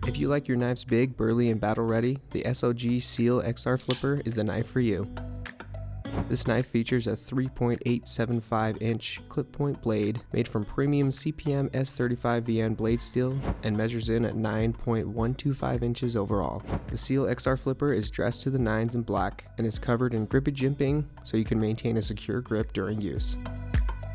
If you like your knives big, burly, and battle ready, the SOG Seal XR Flipper is the knife for you. This knife features a 3.875-inch clip point blade made from premium CPM S35VN blade steel and measures in at 9.125 inches overall. The Seal XR Flipper is dressed to the nines in black and is covered in grippy jimping so you can maintain a secure grip during use.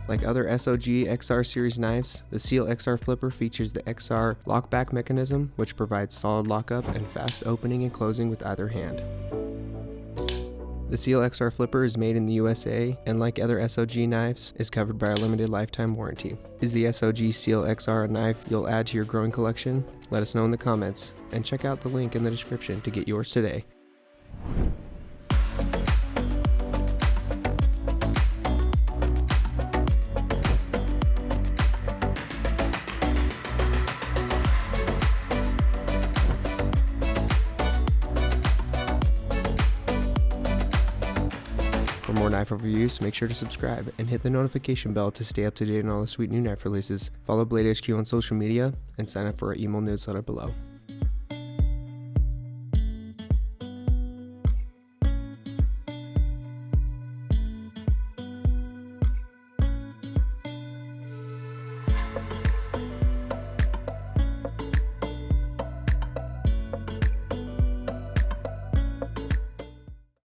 Like other SOG XR series knives, the Seal XR Flipper features the XR lockback mechanism, which provides solid lockup and fast opening and closing with either hand. The Seal XR Flipper is made in the USA and, like other SOG knives, is covered by a limited lifetime warranty. Is the SOG Seal XR a knife you'll add to your growing collection? Let us know in the comments, and check out the link in the description to get yours today. For more knife reviews, make sure to subscribe and hit the notification bell to stay up to date on all the sweet new knife releases. Follow Blade HQ on social media and sign up for our email newsletter below.